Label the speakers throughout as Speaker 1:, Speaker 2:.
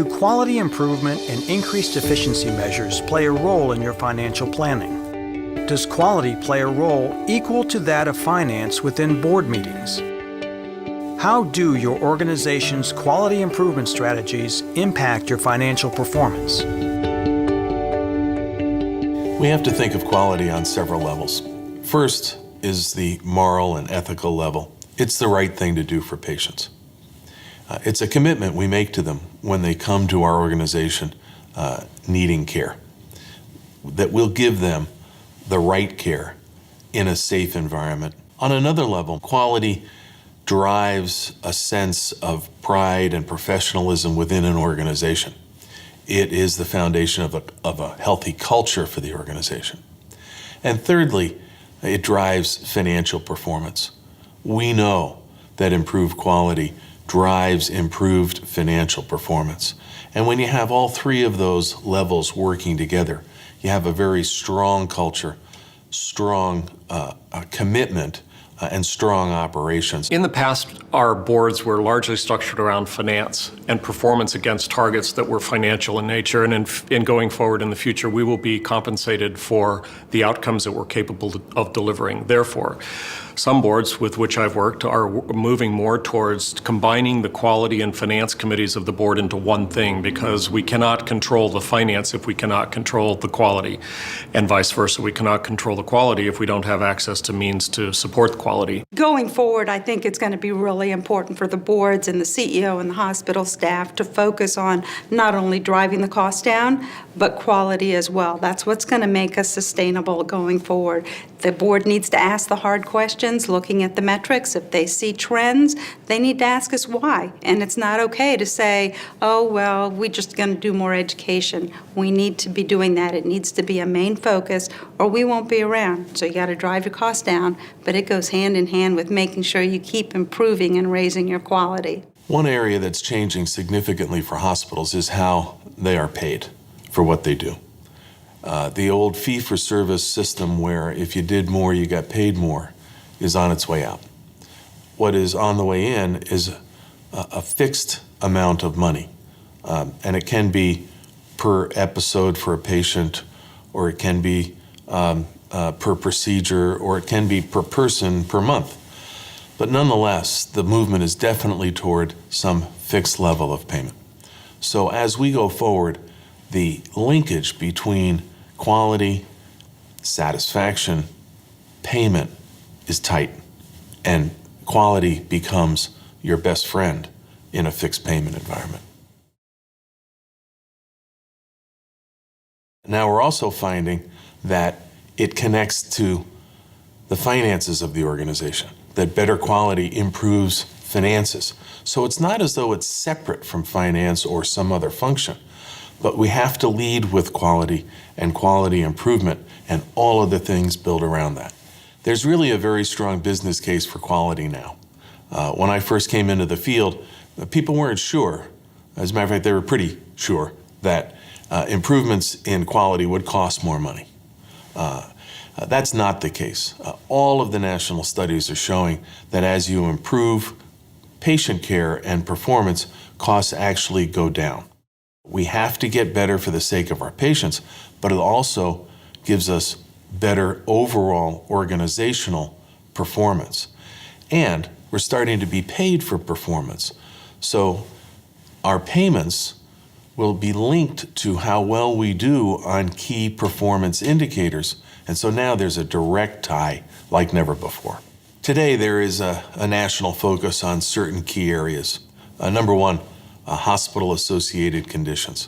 Speaker 1: quality improvement and increased efficiency measures play a role in your financial planning? Does quality play a role equal to that of finance within board meetings? How do your organization's quality improvement strategies impact your financial performance?
Speaker 2: We have to think of quality on several levels. First is the moral and ethical level. It's the right thing to do for patients. It's a commitment we make to them when they come to our organization needing care, that we'll give them the right care in a safe environment. On another level, quality drives a sense of pride and professionalism within an organization. It is the foundation of a healthy culture for the organization. And thirdly, it drives financial performance. We know that improved quality drives improved financial performance. And when you have all three of those levels working together, you have a very strong culture, strong commitment, and strong operations.
Speaker 3: In the past, our boards were largely structured around finance and performance against targets that were financial in nature. And in going forward in the future, we will be compensated for the outcomes that we're capable of delivering. Therefore, some boards with which I've worked are moving more towards combining the quality and finance committees of the board into one thing, because we cannot control the finance if we cannot control the quality, and vice versa. We cannot control the quality if we don't have access to means to support the quality.
Speaker 4: Going forward, I think it's going to be really important for the boards and the CEO and the hospital staff to focus on not only driving the cost down, but quality as well. That's what's going to make us sustainable going forward. The board needs to ask the hard questions, looking at the metrics. If they see trends, they need to ask us why. And it's not okay to say, oh, well, we're just going to do more education. We need to be doing that. It needs to be a main focus, or we won't be around. So you got to drive your costs down, but it goes hand in hand with making sure you keep improving and raising your quality.
Speaker 2: One area that's changing significantly for hospitals is how they are paid for what they do. The old fee-for-service system where if you did more, you got paid more is on its way out. What is on the way in is a fixed amount of money. And it can be per episode for a patient, or it can be per procedure, or it can be per person per month. But nonetheless, the movement is definitely toward some fixed level of payment. So as we go forward, the linkage between quality, satisfaction, payment is tight, and quality becomes your best friend in a fixed payment environment. Now we're also finding that it connects to the finances of the organization, that better quality improves finances. So it's not as though it's separate from finance or some other function, but we have to lead with quality and quality improvement, and all of the things built around that. There's really a very strong business case for quality now. When I first came into the field, people weren't sure. As a matter of fact, they were pretty sure that improvements in quality would cost more money. That's not the case. All of the national studies are showing that as you improve patient care and performance, costs actually go down. We have to get better for the sake of our patients, but it also gives us better overall organizational performance. And we're starting to be paid for performance. So our payments will be linked to how well we do on key performance indicators. And so now there's a direct tie like never before. Today there is a national focus on certain key areas. Number one, hospital-associated conditions.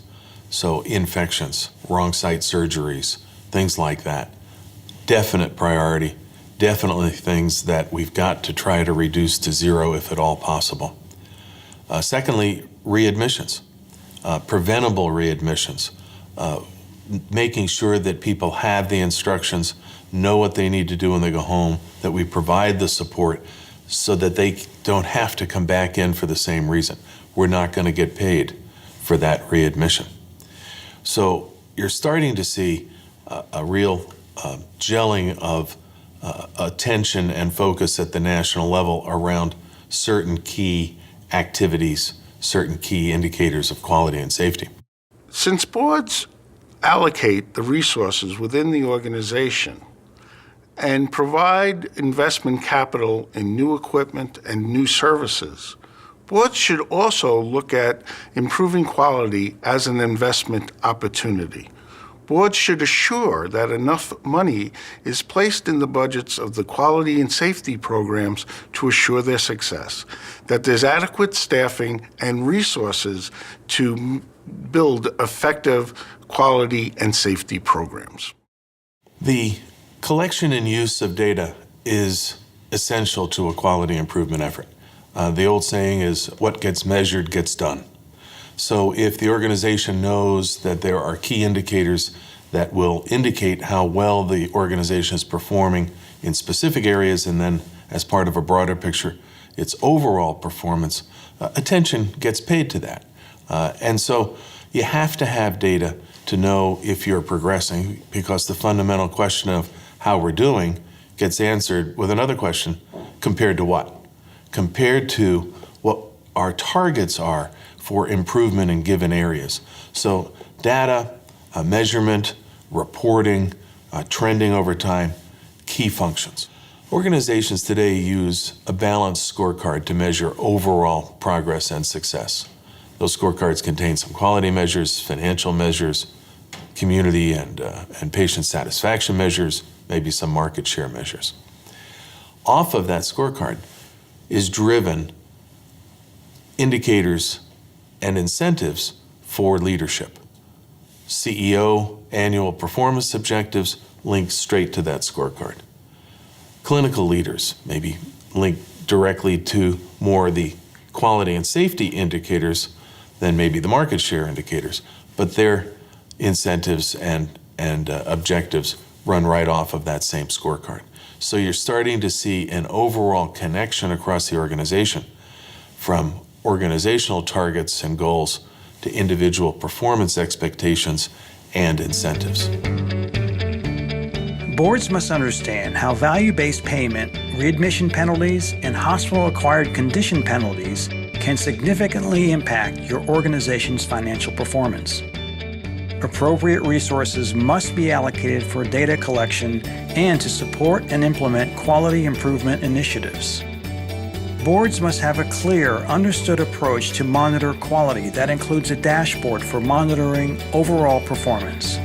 Speaker 2: So infections, wrong site surgeries, things like that. Definite priority, definitely things that we've got to try to reduce to zero if at all possible. Secondly, readmissions, preventable readmissions, making sure that people have the instructions, know what they need to do when they go home, that we provide the support so that they don't have to come back in for the same reason. We're not going to get paid for that readmission. So you're starting to see a real gelling of attention and focus at the national level around certain key activities certain key indicators of quality and safety.
Speaker 5: Since boards allocate the resources within the organization and provide investment capital in new equipment and new services, boards should also look at improving quality as an investment opportunity. Boards should assure that enough money is placed in the budgets of the quality and safety programs to assure their success, that there's adequate staffing and resources to build effective quality and safety programs.
Speaker 2: The collection and use of data is essential to a quality improvement effort. The old saying is, what gets measured gets done. So if the organization knows that there are key indicators that will indicate how well the organization is performing in specific areas, and then as part of a broader picture, its overall performance, attention gets paid to that. And so you have to have data to know if you're progressing, because the fundamental question of how we're doing gets answered with another question: compared to what? Compared to what our targets are for improvement in given areas. So data, measurement, reporting, trending over time, key functions. Organizations today use a balanced scorecard to measure overall progress and success. Those scorecards contain some quality measures, financial measures, community and patient satisfaction measures, maybe some market share measures. Off of that scorecard is driven indicators and incentives for leadership. CEO annual performance objectives link straight to that scorecard. Clinical leaders maybe link directly to more the quality and safety indicators than maybe the market share indicators, but their incentives and objectives run right off of that same scorecard. So you're starting to see an overall connection across the organization, from organizational targets and goals to individual performance expectations and incentives.
Speaker 1: Boards must understand how value-based payment, readmission penalties, and hospital-acquired condition penalties can significantly impact your organization's financial performance. Appropriate resources must be allocated for data collection and to support and implement quality improvement initiatives. Boards must have a clear, understood approach to monitor quality that includes a dashboard for monitoring overall performance.